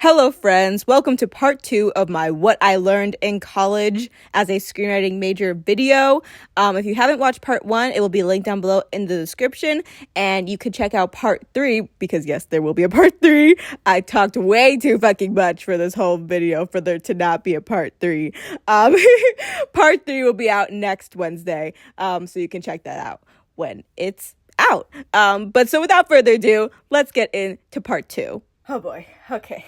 Hello, friends. Welcome to part 2 of my What I Learned in College as a Screenwriting Major video. If you haven't watched part 1, it will be linked down below in the description, and you can check out part 3, because yes, there will be a part 3. I talked way too fucking much for this whole video for there to not be a part 3. Part 3 will be out next Wednesday, so you can check that out when it's out. But so without further ado, let's get into part 2. Oh boy, okay.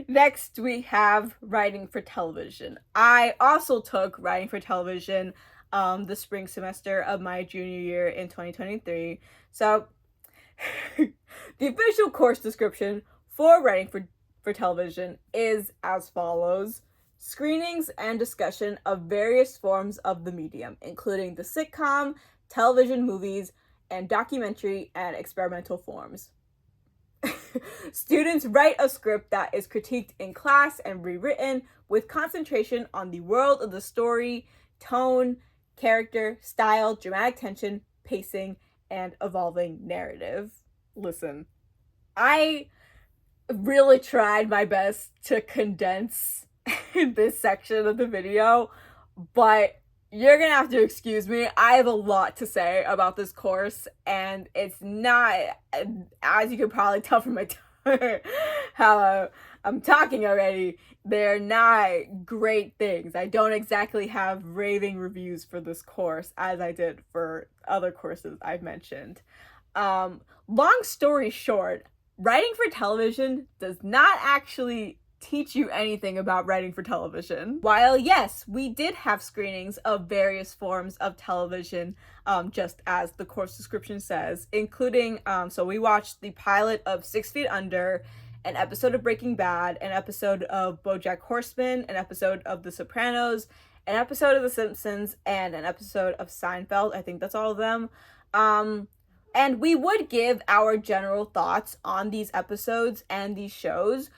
Next we have writing for television. I also took writing for television the spring semester of my junior year in 2023. So the official course description for writing for television is as follows: screenings and discussion of various forms of the medium, including the sitcom, television, movies, and documentary and experimental forms. Students write a script that is critiqued in class and rewritten with concentration on the world of the story, tone, character, style, dramatic tension, pacing, and evolving narrative. Listen, I really tried my best to condense this section of the video, but you're gonna have to excuse me. I have a lot to say about this course, and it's not, as you can probably tell from my how I'm talking already, they're not great things. I don't exactly have raving reviews for this course as I did for other courses I've mentioned. Long story short, writing for television does not actually teach you anything about writing for television. While yes, we did have screenings of various forms of television, just as the course description says, including, so we watched the pilot of 6 Feet Under, an episode of Breaking Bad, an episode of BoJack Horseman, an episode of The Sopranos, an episode of The Simpsons, and an episode of Seinfeld. I think that's all of them. And we would give our general thoughts on these episodes and these shows,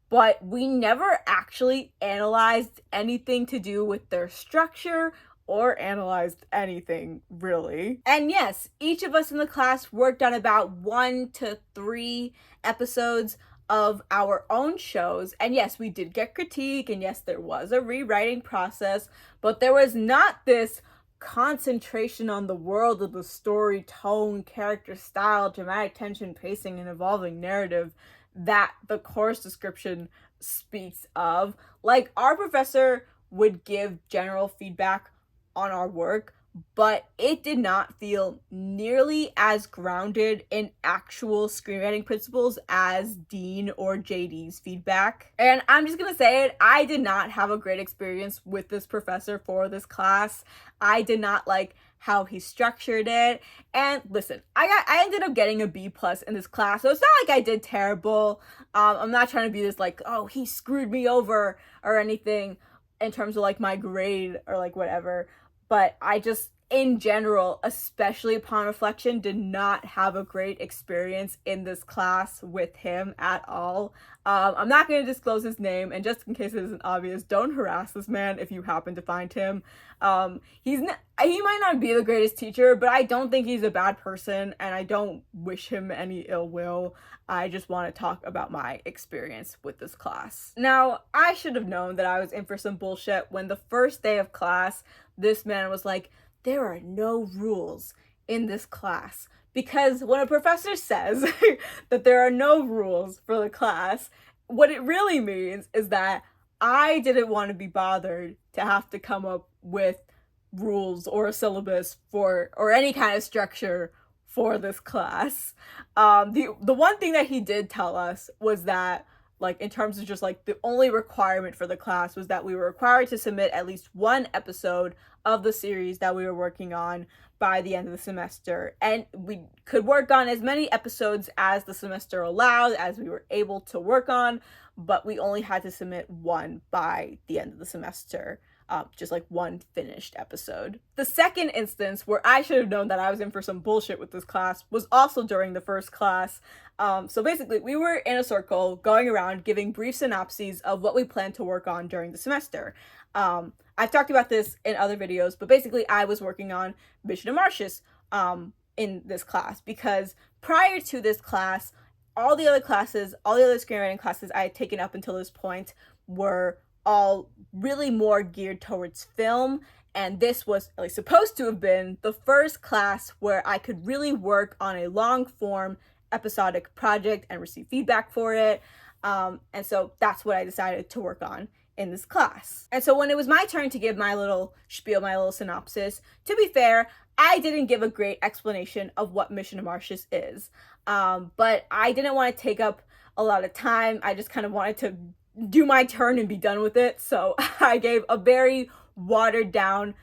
but we never actually analyzed anything to do with their structure or analyzed anything, really. And yes, each of us in the class worked on about 1 to 3 episodes of our own shows. And yes, we did get critique, and yes, there was a rewriting process, but there was not this concentration on the world of the story, tone, character, style, dramatic tension, pacing, and evolving narrative that the course description speaks of. Like, our professor would give general feedback on our work, but it did not feel nearly as grounded in actual screenwriting principles as Dean or JD's feedback. And I'm just gonna say it, I did not have a great experience with this professor for this class. I did not like how he structured it. And listen, I ended up getting a B+ in this class, so it's not like I did terrible. I'm not trying to be this like, oh, he screwed me over or anything in terms of like my grade or like whatever. But I just, in general, especially upon reflection, did not have a great experience in this class with him at all. I'm not going to disclose his name, and just in case it isn't obvious, don't harass this man if you happen to find him. He might not be the greatest teacher, but I don't think he's a bad person, and I don't wish him any ill will. I just want to talk about my experience with this class. Now, I should have known that I was in for some bullshit when the first day of class, this man was like, there are no rules in this class. Because when a professor says that there are no rules for the class, what it really means is that I didn't want to be bothered to have to come up with rules or a syllabus for, or any kind of structure for this class. The one thing that he did tell us was that, like, in terms of just like the only requirement for the class was that we were required to submit at least 1 episode of the series that we were working on by the end of the semester, and we could work on as many episodes as the semester allowed, as we were able to work on, but we only had to submit 1 by the end of the semester. Just like 1 finished episode. The second instance where I should have known that I was in for some bullshit with this class was also during the first class. So basically, we were in a circle going around giving brief synopses of what we planned to work on during the semester. I've talked about this in other videos, but basically I was working on Bishop and Marcius in this class, because prior to this class, all the other classes, all the other screenwriting classes I had taken up until this point were all really more geared towards film. And this was at least supposed to have been the first class where I could really work on a long form episodic project and receive feedback for it. And so that's what I decided to work on in this class. And so when it was my turn to give my little spiel, my little synopsis, to be fair, I didn't give a great explanation of what Mission to Martius is. But I didn't want to take up a lot of time. I just kind of wanted to do my turn and be done with it. So I gave a very watered down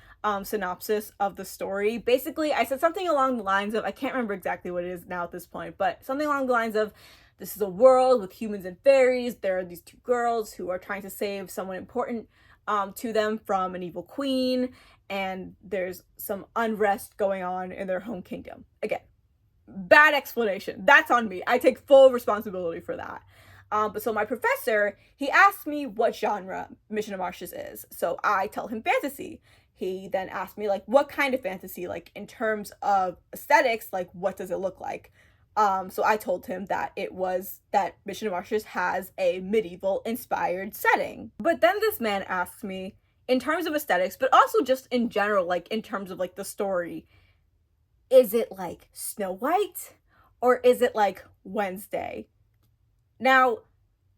synopsis of the story. Basically, I said something along the lines of, I can't remember exactly what it is now at this point, but something along the lines of, this is a world with humans and fairies. There are these two girls who are trying to save someone important to them from an evil queen, and there's some unrest going on in their home kingdom. Again, bad explanation. That's on me. I take full responsibility for that. But so my professor, he asked me what genre Mission to Martius is. So I tell him fantasy. He then asked me, like, what kind of fantasy? Like, in terms of aesthetics, like, what does it look like? So I told him that that Mission to Martius has a medieval inspired setting. But then this man asked me, in terms of aesthetics, but also just in general, like, in terms of, like, the story, is it like Snow White or is it like Wednesday? Now,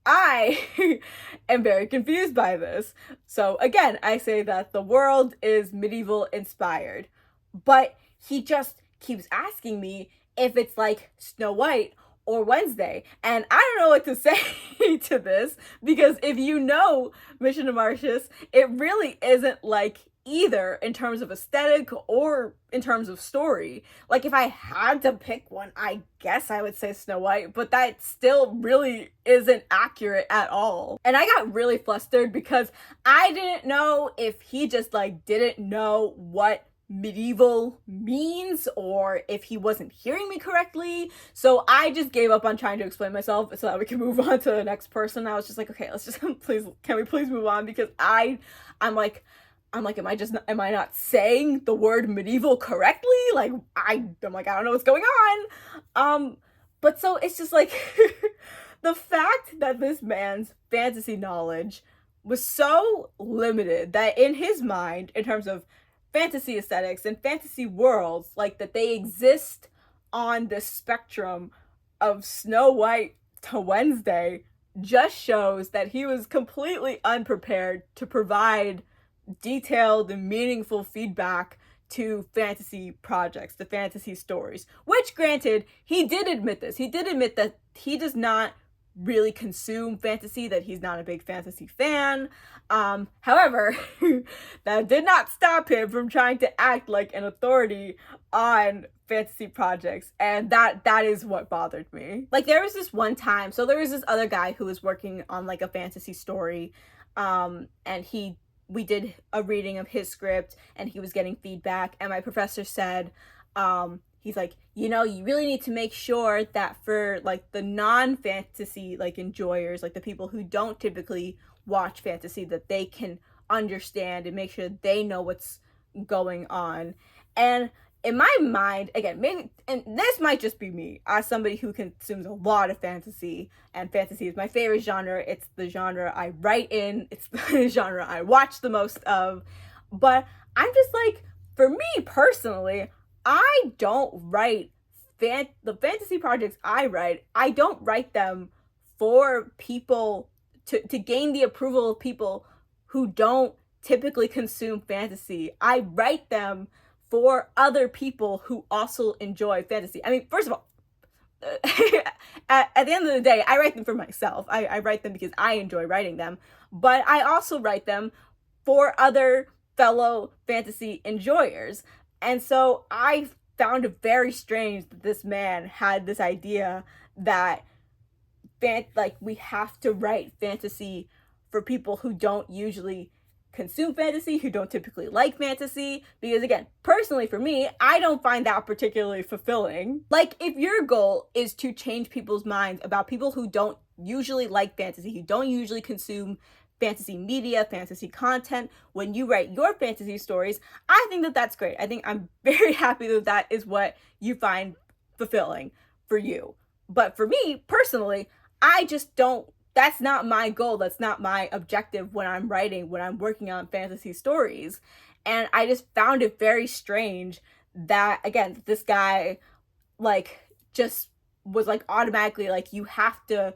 I am very confused by this. So again, I say that the world is medieval inspired, but he just keeps asking me if it's like Snow White or Wednesday. And I don't know what to say to this, because if you know Mission to Martius, it really isn't like either in terms of aesthetic or in terms of story. Like, if I had to pick one, I guess I would say Snow White, but that still really isn't accurate at all. And I got really flustered because I didn't know if he just like didn't know what medieval means or if he wasn't hearing me correctly. So I just gave up on trying to explain myself so that we can move on to the next person. I was just like, okay, let's just can we please move on, because I'm like, am I not saying the word medieval correctly? Like, I'm like, I don't know what's going on. But so it's just like, the fact that this man's fantasy knowledge was so limited that in his mind, in terms of fantasy aesthetics and fantasy worlds, like that they exist on the spectrum of Snow White to Wednesday, just shows that he was completely unprepared to provide detailed and meaningful feedback to fantasy projects, to fantasy stories, which, granted, he did admit this. He did admit that he does not really consume fantasy, that he's not a big fantasy fan. However, that did not stop him from trying to act like an authority on fantasy projects, and that is what bothered me. Like, there was this one time, so there was this other guy who was working on like a fantasy story, and we did a reading of his script and he was getting feedback, and my professor said, he's like, you know, you really need to make sure that for like the non-fantasy like enjoyers, like the people who don't typically watch fantasy, that they can understand and make sure they know what's going on. And in my mind, again, maybe, and this might just be me, as somebody who consumes a lot of fantasy, and fantasy is my favorite genre. It's the genre I write in. It's the genre I watch the most of. But I'm just like, for me personally, I don't write the fantasy projects I don't write them for people to gain the approval of people who don't typically consume fantasy. I write them for other people who also enjoy fantasy. I mean, first of all, at the end of the day, I write them for myself. I write them because I enjoy writing them, but I also write them for other fellow fantasy enjoyers. And so I found it very strange that this man had this idea that we have to write fantasy for people who don't usually consume fantasy, who don't typically like fantasy, because again, personally for me, I don't find that particularly fulfilling. Like, if your goal is to change people's minds about people who don't usually like fantasy, who don't usually consume fantasy media, fantasy content, when you write your fantasy stories, I think that that's great. I think I'm very happy that that is what you find fulfilling for you. But for me personally, I just don't, that's not my goal. That's not my objective when I'm writing, when I'm working on fantasy stories. And I just found it very strange that, again, this guy, like, just was like automatically like, you have to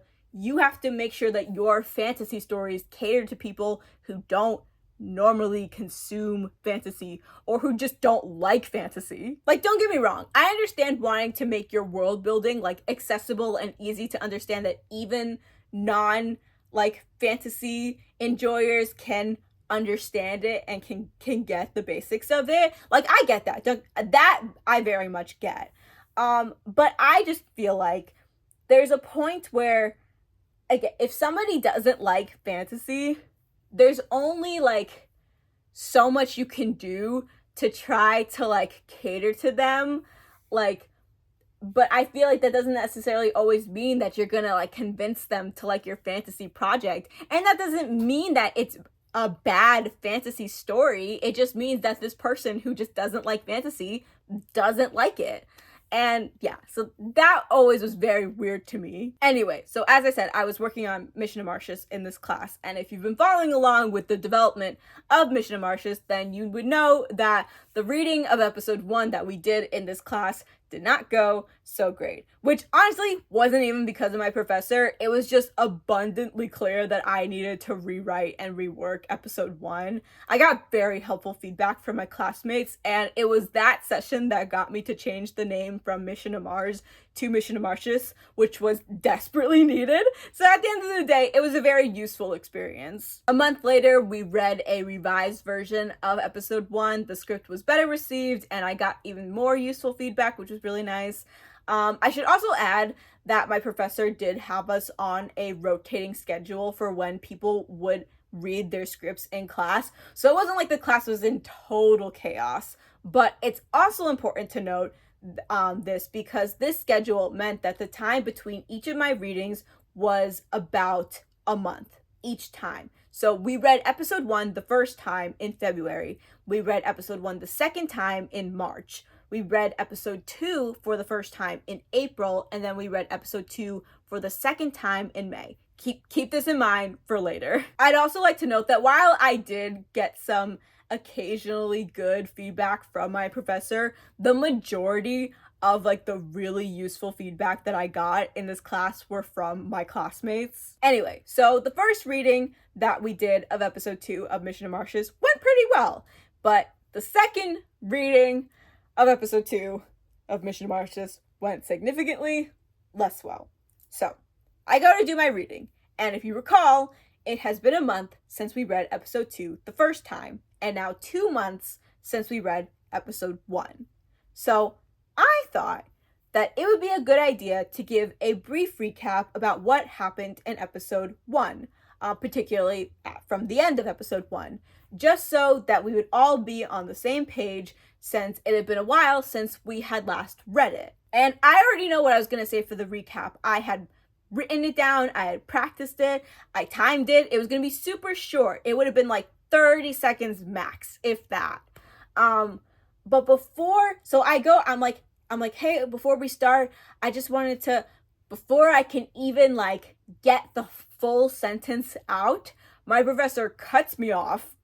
make sure that your fantasy stories cater to people who don't normally consume fantasy or who just don't like fantasy. Like, don't get me wrong, I understand wanting to make your world building like accessible and easy to understand, that even non like fantasy enjoyers can understand it and can get the basics of it. Like, I get that. That I very much get. But I just feel like there's a point where, again, if somebody doesn't like fantasy, there's only like so much you can do to try to like cater to them. Like, but I feel like that doesn't necessarily always mean that you're gonna like convince them to like your fantasy project. And that doesn't mean that it's a bad fantasy story. It just means that this person who just doesn't like fantasy doesn't like it. And yeah, so that always was very weird to me. Anyway, so as I said, I was working on Mission to Martius in this class. And if you've been following along with the development of Mission to Martius, then you would know that the reading of episode 1 that we did in this class did not go so great, which honestly wasn't even because of my professor. It was just abundantly clear that I needed to rewrite and rework episode 1. I got very helpful feedback from my classmates, and it was that session that got me to change the name from Mission to Mars to Mission to Martius, which was desperately needed. So at the end of the day, it was a very useful experience. A month later, we read a revised version of episode 1. The script was better received, and I got even more useful feedback, which was really nice. I should also add that my professor did have us on a rotating schedule for when people would read their scripts in class. So it wasn't like the class was in total chaos, but it's also important to note this, because this schedule meant that the time between each of my readings was about a month each time. So we read episode 1 the first time in February. We read episode 1 the second time in March. We read episode 2 for the first time in April, and then we read episode 2 for the second time in May. Keep this in mind for later. I'd also like to note that while I did get some occasionally good feedback from my professor, the majority of like the really useful feedback that I got in this class were from my classmates. Anyway, so the first reading that we did of episode 2 of Mission to Martius went pretty well, but the second reading of episode 2 of Mission to Martius went significantly less well. So I go to do my reading, and if you recall, it has been a month since we read episode 2 the first time, and now 2 months since we read episode 1. So I thought that it would be a good idea to give a brief recap about what happened in episode 1, particularly from the end of episode 1, just so that we would all be on the same page, since it had been a while since we had last read it. And I already know what I was going to say for the recap. I had written it down, I had practiced it, I timed it. It was going to be super short. It would have been like 30 seconds max, if that. But before, so I'm like, hey, before we start, I just wanted to, before I can even like get the full sentence out, my professor cuts me off.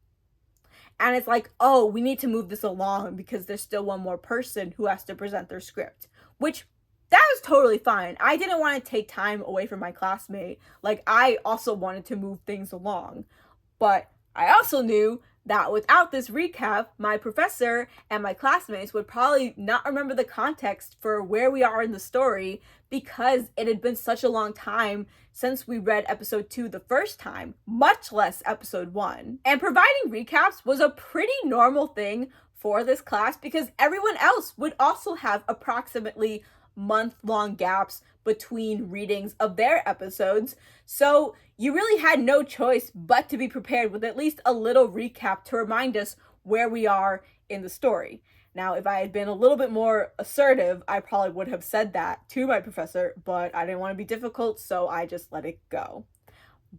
And it's like, oh, we need to move this along because there's still one more person who has to present their script, which that was totally fine. I didn't want to take time away from my classmate. Like, I also wanted to move things along. But I also knew that without this recap, my professor and my classmates would probably not remember the context for where we are in the story, because it had been such a long time since we read episode 2 the first time, much less episode 1. And providing recaps was a pretty normal thing for this class, because everyone else would also have approximately month-long gaps between readings of their episodes. So you really had no choice but to be prepared with at least a little recap to remind us where we are in the story. Now, if I had been a little bit more assertive, I probably would have said that to my professor, but I didn't want to be difficult, so I just let it go.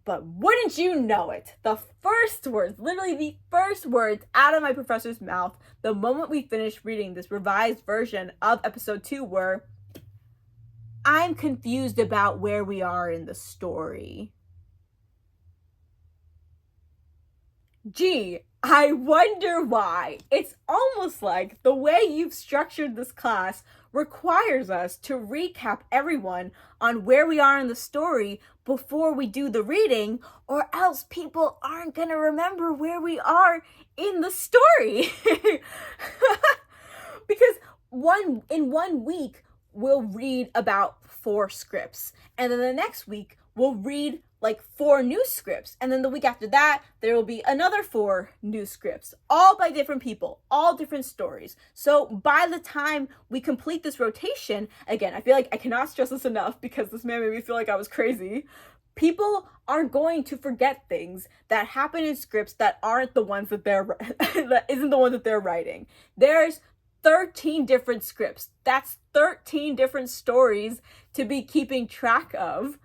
But wouldn't you know it, the first words, literally the first words out of my professor's mouth the moment we finished reading this revised version of episode 2 were, I'm confused about where we are in the story. Gee, I wonder why. It's almost like the way you've structured this class requires us to recap everyone on where we are in the story before we do the reading, or else people aren't going to remember where we are in the story. Because in 1 week, we'll read about 4 scripts, and then the next week, we'll read like 4 new scripts, and then the week after that there will be another 4 new scripts, all by different people, all different stories. So by the time we complete this rotation, again, I feel like I cannot stress this enough because this man made me feel like I was crazy. People are going to forget things that happen in scripts that aren't the ones that that isn't the one that they're writing. There's 13 different scripts. That's 13 different stories to be keeping track of.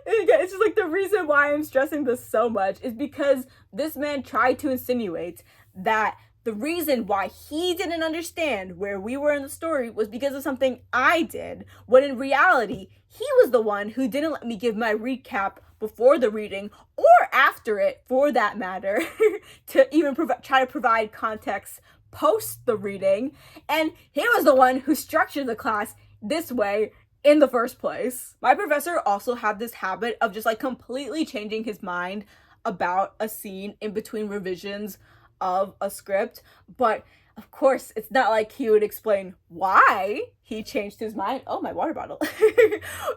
It's just like the reason why I'm stressing this so much is because this man tried to insinuate that the reason why he didn't understand where we were in the story was because of something I did, when in reality, he was the one who didn't let me give my recap before the reading, or after it, for that matter, to even try to provide context post the reading. And he was the one who structured the class this way in the first place. My professor also had this habit of just like completely changing his mind about a scene in between revisions of a script, but of course it's not like he would explain why he changed his mind. Oh, my water bottle.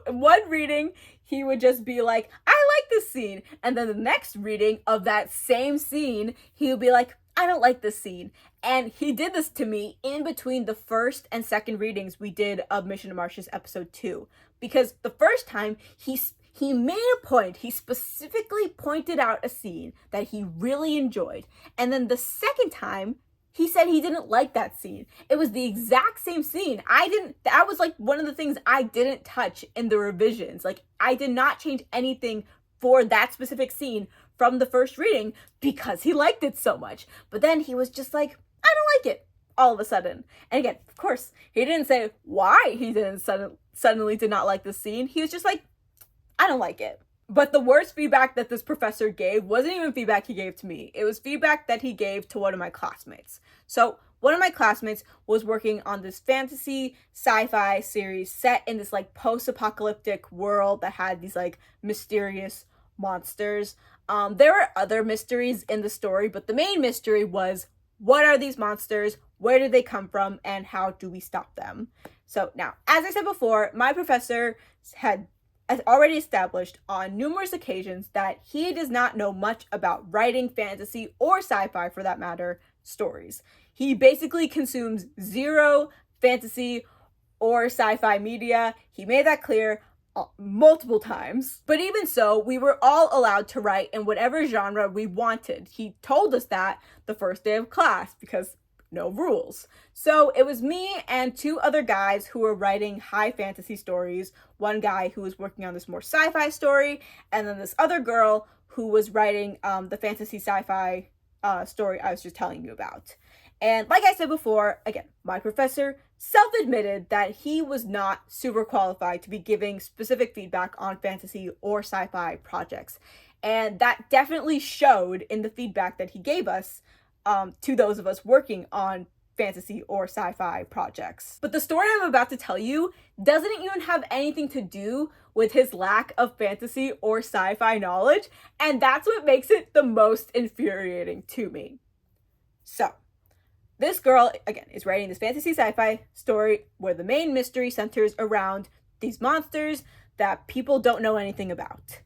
One reading he would just be like, I like this scene, and then the next reading of that same scene he would be like, I don't like this scene. And he did this to me in between the first and second readings we did of Mission to Martius episode 2. Because the first time, he made a point, he specifically pointed out a scene that he really enjoyed. And then the second time, he said he didn't like that scene. It was the exact same scene. That was like one of the things I didn't touch in the revisions. Like, I did not change anything for that specific scene from the first reading because he liked it so much. But then he was just like, I don't like it, all of a sudden. And again, of course, he didn't say why he didn't suddenly did not like the scene. He was just like, I don't like it. But the worst feedback that this professor gave wasn't even feedback he gave to me. It was feedback that he gave to one of my classmates. So one of my classmates was working on this fantasy sci-fi series set in this like post-apocalyptic world that had these like mysterious monsters. There were other mysteries in the story, but the main mystery was, what are these monsters? Where did they come from? And how do we stop them? So now, as I said before, my professor has already established on numerous occasions that he does not know much about writing fantasy or sci-fi, for that matter, stories. He basically consumes 0 fantasy or sci-fi media. He made that clear multiple times. But even so, we were all allowed to write in whatever genre we wanted. He told us that the first day of class because no rules. So it was me and 2 other guys who were writing high fantasy stories. One guy who was working on this more sci-fi story, and then this other girl who was writing the fantasy sci-fi story I was just telling you about. And like I said before, again, my professor self-admitted that he was not super qualified to be giving specific feedback on fantasy or sci-fi projects. And that definitely showed in the feedback that he gave us to those of us working on fantasy or sci-fi projects. But the story I'm about to tell you doesn't even have anything to do with his lack of fantasy or sci-fi knowledge, and that's what makes it the most infuriating to me. So, this girl, again, is writing this fantasy sci-fi story where the main mystery centers around these monsters that people don't know anything about.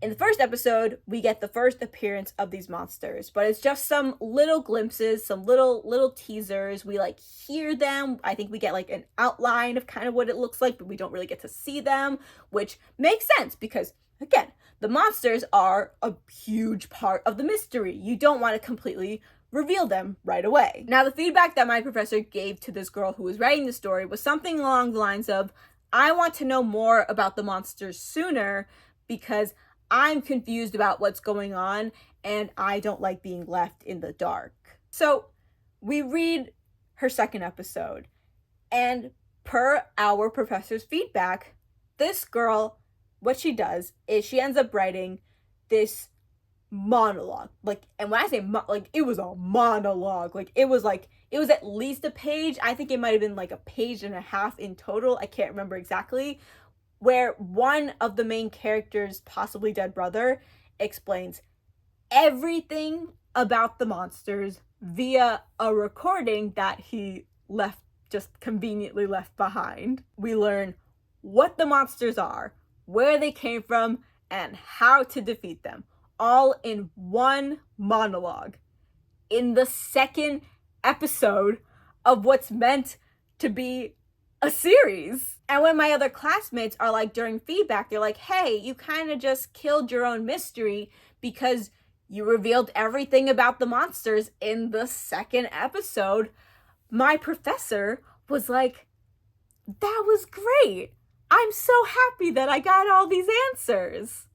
In the first episode, we get the first appearance of these monsters, but it's just some little glimpses, some little teasers. We like hear them. I think we get like an outline of kind of what it looks like, but we don't really get to see them, which makes sense because, again, the monsters are a huge part of the mystery. You don't want to completely reveal them right away. Now, the feedback that my professor gave to this girl who was writing the story was something along the lines of, I want to know more about the monsters sooner because I'm confused about what's going on and I don't like being left in the dark. So we read her second episode, and Per our professor's feedback, this girl, what she does is she ends up writing this monologue. And when I say it was a monologue. It was at least a page. I think it might have been a page and a half in total. I can't remember exactly. Where one of the main characters' possibly dead brother explains everything about the monsters via a recording that he just conveniently left behind. We learn what the monsters are, where they came from, and how to defeat them, all in one monologue in the second episode of what's meant to be a series. And when my other classmates are during feedback, they're like, hey, you kind of just killed your own mystery because you revealed everything about the monsters in the second episode. My professor was like, that was great. I'm so happy that I got all these answers.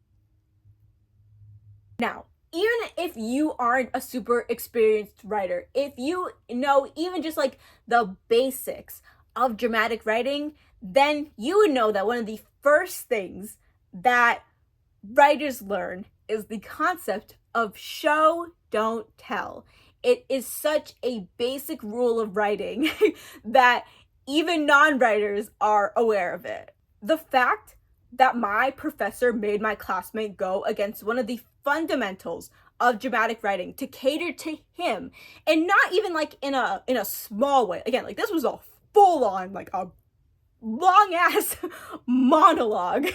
Now, even if you aren't a super experienced writer, if you know even just the basics of dramatic writing, then you would know that one of the first things that writers learn is the concept of show, don't tell. It is such a basic rule of writing that even non-writers are aware of it. The fact that my professor made my classmate go against one of the fundamentals of dramatic writing to cater to him, and not even in a small way. Again, this was a full-on, a long-ass monologue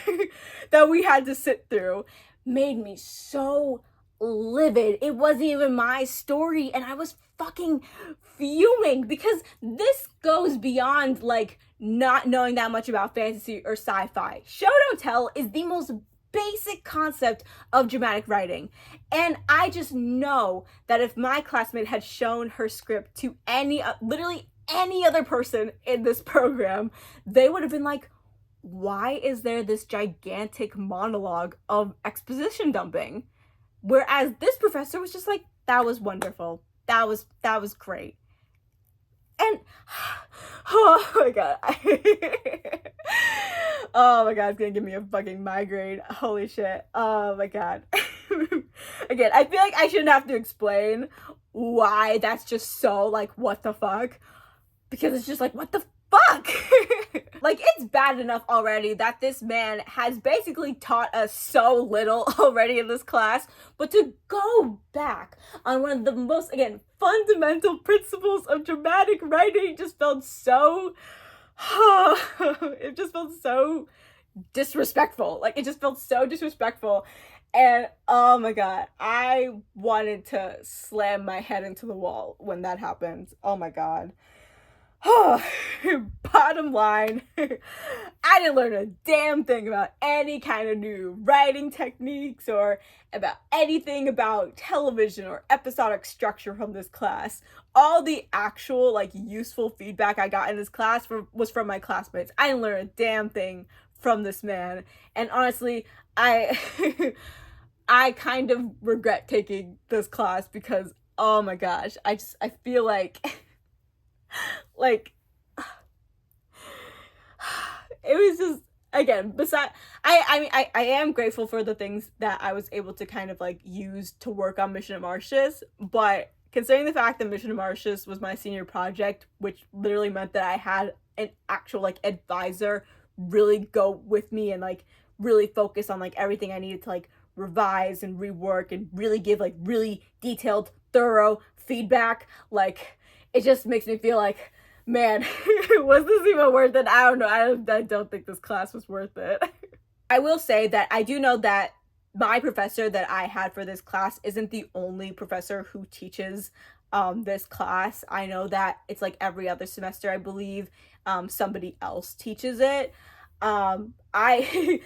that we had to sit through, made me so livid. It wasn't even my story, and I was fucking fuming because this goes beyond not knowing that much about fantasy or sci-fi. Show don't tell is the most basic concept of dramatic writing, and I just know that if my classmate had shown her script to literally any other person in this program, they would have been like, why is there this gigantic monologue of exposition dumping? Whereas this professor was just like, that was wonderful. That was great. And oh my god. Oh my god, it's gonna give me a fucking migraine. Holy shit. Oh my god. Again, I feel like I shouldn't have to explain why that's just so what the fuck. Because it's just what the fuck? It's bad enough already that this man has basically taught us so little already in this class, but to go back on one of the most, again, fundamental principles of dramatic writing just felt so, it just felt so disrespectful. It just felt so disrespectful. And oh my god, I wanted to slam my head into the wall when that happened. Oh my god. Bottom line, I didn't learn a damn thing about any kind of new writing techniques or about anything about television or episodic structure from this class. All the actual useful feedback I got in this class was from my classmates. I didn't learn a damn thing from this man, and honestly, I I kind of regret taking this class because oh my gosh, I feel like it was just, again, besides, I am grateful for the things that I was able to kind of use to work on Mission of Martius, but considering the fact that Mission of Martius was my senior project, which literally meant that I had an actual advisor really go with me and really focus on everything I needed to revise and rework and really give really detailed, thorough feedback, it just makes me feel man, was this even worth it? I don't know. I don't think this class was worth it. I will say that I do know that my professor that I had for this class isn't the only professor who teaches this class. I know that it's every other semester, I believe, somebody else teaches it. I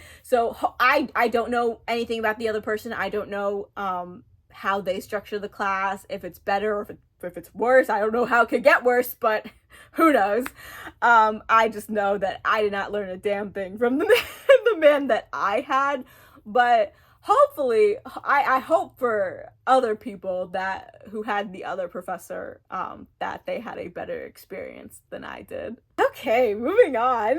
don't know anything about the other person. I don't know how they structure the class, if it's better or if it's worse. I don't know how it could get worse, but who knows. I just know that I did not learn a damn thing from the man that I had. But hopefully, I hope for other people who had the other professor, that they had a better experience than I did. Okay, moving on.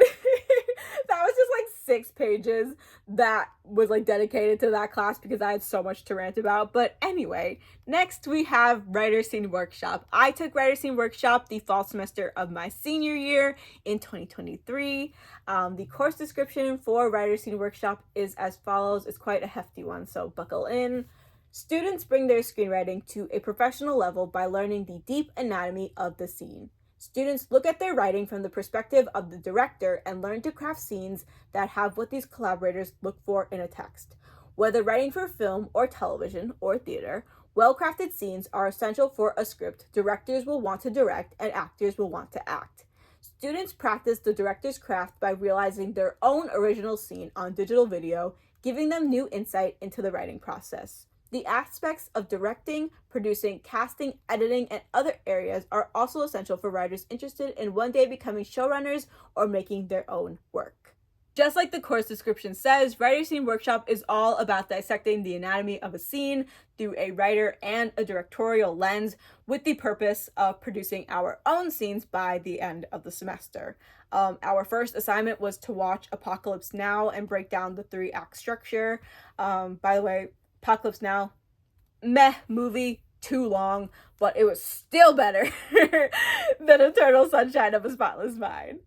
That was just like 6 pages that was like dedicated to that class because I had so much to rant about. But anyway, next we have Writer Scene Workshop. I took Writer Scene Workshop the fall semester of my senior year in 2023. The course description for Writer Scene Workshop is as follows. It's quite a hefty one, so buckle in. Students bring their screenwriting to a professional level by learning the deep anatomy of the scene. Students look at their writing from the perspective of the director and learn to craft scenes that have what these collaborators look for in a text. Whether writing for film or television or theater, well-crafted scenes are essential for a script directors will want to direct and actors will want to act. Students practice the director's craft by realizing their own original scene on digital video, giving them new insight into the writing process. The aspects of directing, producing, casting, editing, and other areas are also essential for writers interested in one day becoming showrunners or making their own work. Just like the course description says, Writer Scene Workshop is all about dissecting the anatomy of a scene through a writer and a directorial lens with the purpose of producing our own scenes by the end of the semester. Our first assignment was to watch Apocalypse Now and break down the 3-act structure. By the way, Apocalypse Now, meh movie, too long, but it was still better than Eternal Sunshine of a Spotless Mind.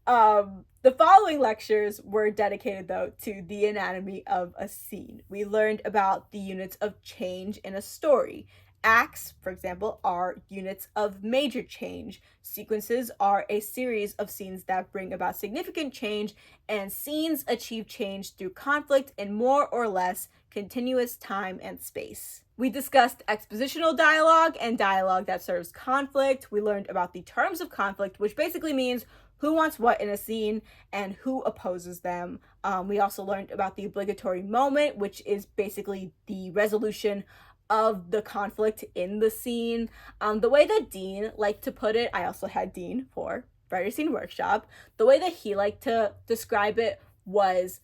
The following lectures were dedicated, though, to the anatomy of a scene. We learned about the units of change in a story. Acts, for example, are units of major change. Sequences are a series of scenes that bring about significant change, and scenes achieve change through conflict in more or less continuous time and space. We discussed expositional dialogue and dialogue that serves conflict. We learned about the terms of conflict, which basically means who wants what in a scene and who opposes them. We also learned about the obligatory moment, which is basically the resolution of the conflict in the scene. The way that Dean liked to put it, I also had Dean for Writer Scene Workshop, the way that he liked to describe it was,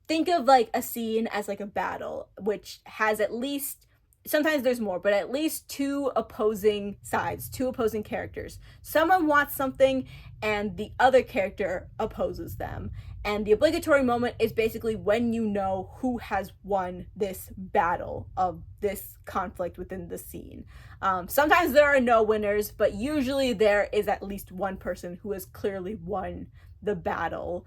think of like a scene as like a battle, which has at least, sometimes there's more, but at least 2 opposing sides, 2 opposing characters. Someone wants something and the other character opposes them. And the obligatory moment is basically when you know who has won this battle of this conflict within the scene. Sometimes there are no winners, but usually there is at least one person who has clearly won the battle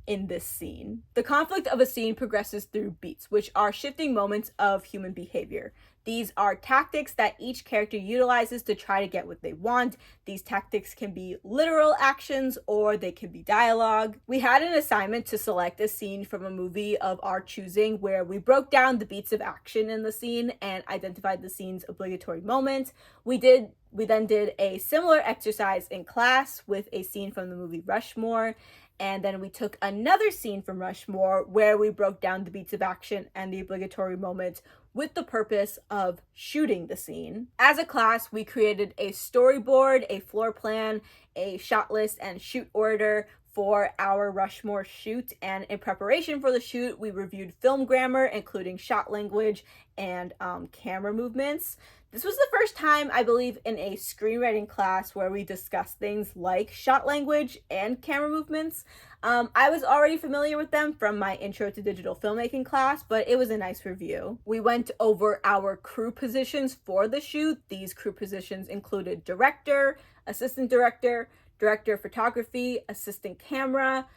in this scene. The conflict of a scene progresses through beats, which are shifting moments of human behavior. These are tactics that each character utilizes to try to get what they want. These tactics can be literal actions or they can be dialogue. We had an assignment to select a scene from a movie of our choosing where we broke down the beats of action in the scene and identified the scene's obligatory moments. We then did a similar exercise in class with a scene from the movie Rushmore. And then we took another scene from Rushmore where we broke down the beats of action and the obligatory moments with the purpose of shooting the scene. As a class, we created a storyboard, a floor plan, a shot list, and shoot order for our Rushmore shoot. And in preparation for the shoot, we reviewed film grammar, including shot language and camera movements. This was the first time, I believe, in a screenwriting class where we discussed things like shot language and camera movements. I was already familiar with them from my Intro to Digital Filmmaking class, but it was a nice review. We went over our crew positions for the shoot. These crew positions included director, assistant director, director of photography, assistant camera,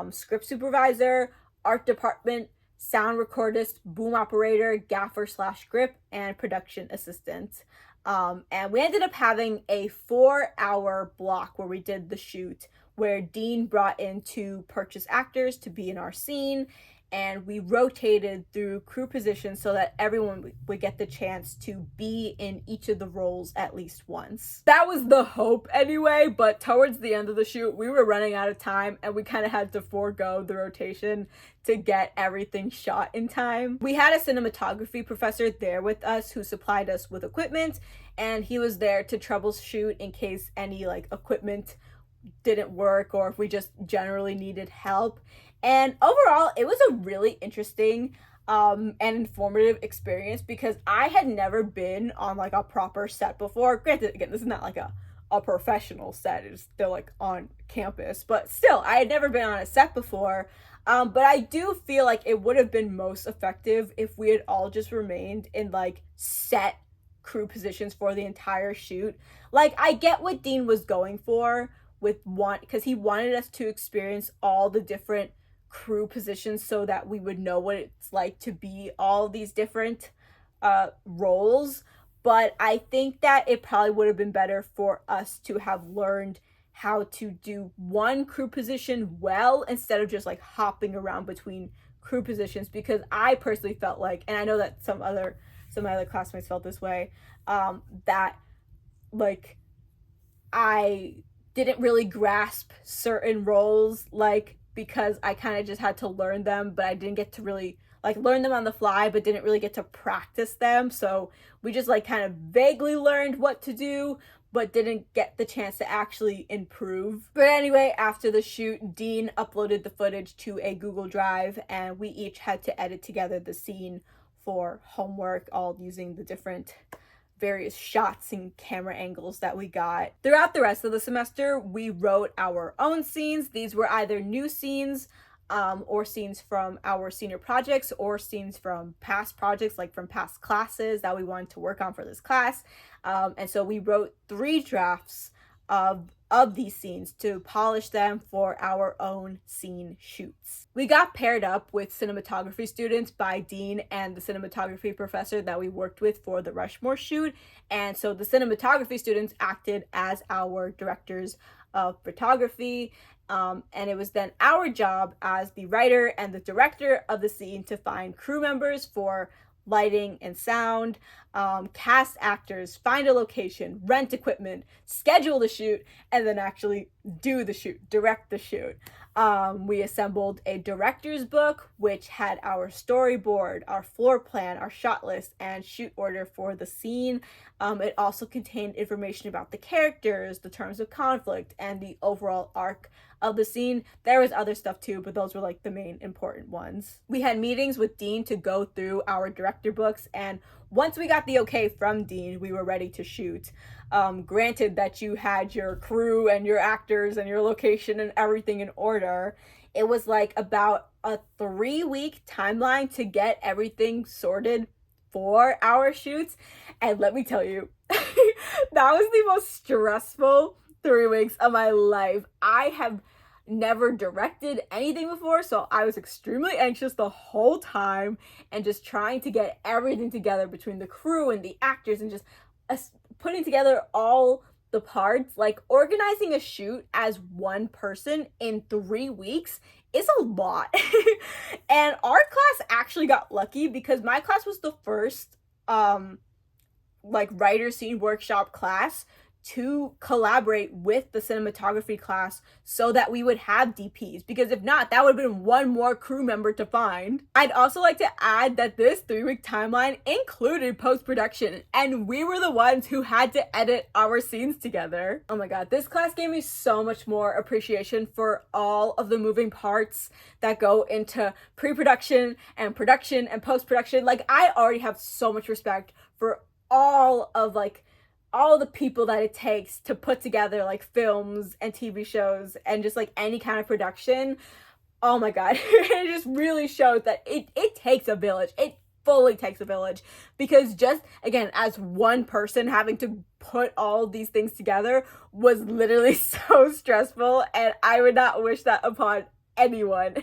script supervisor, art department, sound recordist, boom operator, gaffer/grip, and production assistant. And we ended up having a 4-hour block where we did the shoot, where Dean brought in 2 purchase actors to be in our scene, and we rotated through crew positions so that everyone would get the chance to be in each of the roles at least once. That was the hope anyway, but towards the end of the shoot, we were running out of time and we kind of had to forego the rotation to get everything shot in time. We had a cinematography professor there with us who supplied us with equipment, and he was there to troubleshoot in case any equipment didn't work or if we just generally needed help. And overall, it was a really interesting and informative experience, because I had never been on like a proper set before. Granted, again, this is not like a professional set, it's still like on campus, but still, I had never been on a set before. But I do feel like it would have been most effective if we had all just remained in like set crew positions for the entire shoot. Like, I get what Dean was going for with because he wanted us to experience all the different crew positions so that we would know what it's like to be all these different roles. But I think that it probably would have been better for us to have learned how to do one crew position well instead of just like hopping around between crew positions, because I personally felt like, and I know that some of my other classmates felt this way, that like I didn't really grasp certain roles, like, because I kind of just had to learn them, but I didn't get to really like learn them on the fly, but didn't really get to practice them. So we just like kind of vaguely learned what to do, but didn't get the chance to actually improve. But anyway, after the shoot, Dean uploaded the footage to a Google Drive, and we each had to edit together the scene for homework, all using the different various shots and camera angles that we got. Throughout the rest of the semester, we wrote our own scenes. These were either new scenes, or scenes from our senior projects, or scenes from past projects, like from past classes that we wanted to work on for this class. And so we wrote 3 drafts of these scenes to polish them for our own scene shoots. We got paired up with cinematography students by Dean and the cinematography professor that we worked with for the Rushmore shoot. And so the cinematography students acted as our directors of photography. And it was then our job as the writer and the director of the scene to find crew members for lighting and sound, cast actors, find a location, rent equipment, schedule the shoot, and then actually do the shoot, direct the shoot. We assembled a director's book, which had our storyboard, our floor plan, our shot list, and shoot order for the scene. It also contained information about the characters, the terms of conflict, and the overall arc of the scene. There was other stuff too, but those were like the main important ones. We had meetings with Dean to go through our director books, and once we got the okay from Dean, we were ready to shoot. Granted that you had your crew and your actors and your location and everything in order, it was like about a 3-week timeline to get everything sorted for our shoots. And let me tell you, that was the most stressful 3 weeks of my life. I have never directed anything before, so I was extremely anxious the whole time, and just trying to get everything together between the crew and the actors, and just putting together all the parts. Like, organizing a shoot as one person in 3 weeks is a lot. And our class actually got lucky, because my class was the first like writer scene workshop class to collaborate with the cinematography class so that we would have DPs, because if not, that would have been one more crew member to find. I'd also like to add that this 3-week timeline included post-production, and we were the ones who had to edit our scenes together. Oh my god, this class gave me so much more appreciation for all of the moving parts that go into pre-production and production and post-production. Like, I already have so much respect for all the people that it takes to put together like films and TV shows and just like any kind of production. Oh my god, it just really shows that it takes a village. It fully takes a village, because just again, as one person having to put all these things together was literally so stressful, and I would not wish that upon anyone.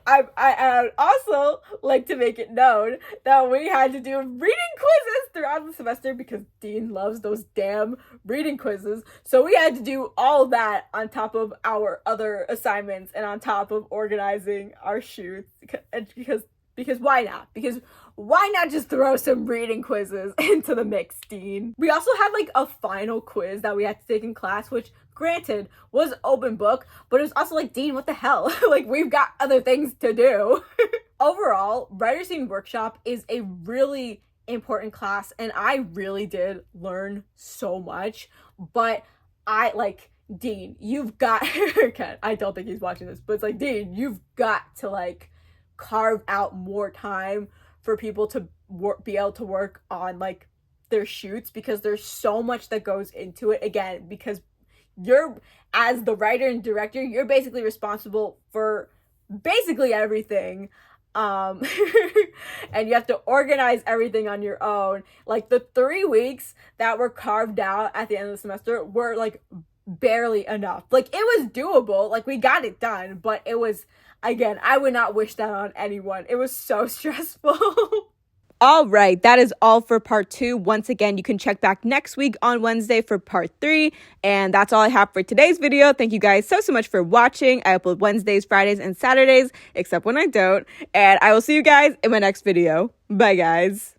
I would also like to make it known that we had to do reading quizzes throughout the semester, because Dean loves those damn reading quizzes. So we had to do all that on top of our other assignments and on top of organizing our shoots, because why not? Because why not just throw some reading quizzes into the mix, Dean? We also had like a final quiz that we had to take in class, which granted was open book, but it was also like, Dean, what the hell? Like, we've got other things to do. Overall, Writer Scene Workshop is a really important class, and I really did learn so much. But I like, Dean, you've got I don't think he's watching this, but it's like, Dean, you've got to like carve out more time for people to be able to work on like their shoots, because there's so much that goes into it. Again, because you're, as the writer and director, you're basically responsible for basically everything. And you have to organize everything on your own. Like the 3 weeks that were carved out at the end of the semester were like barely enough. Like it was doable, like we got it done, but it was, again, I would not wish that on anyone. It was so stressful. All right, that is all for part 2. Once again, you can check back next week on Wednesday for part 3. And that's all I have for today's video. Thank you guys so much for watching. I upload Wednesdays, Fridays, and Saturdays, except when I don't. And I will see you guys in my next video. Bye, guys.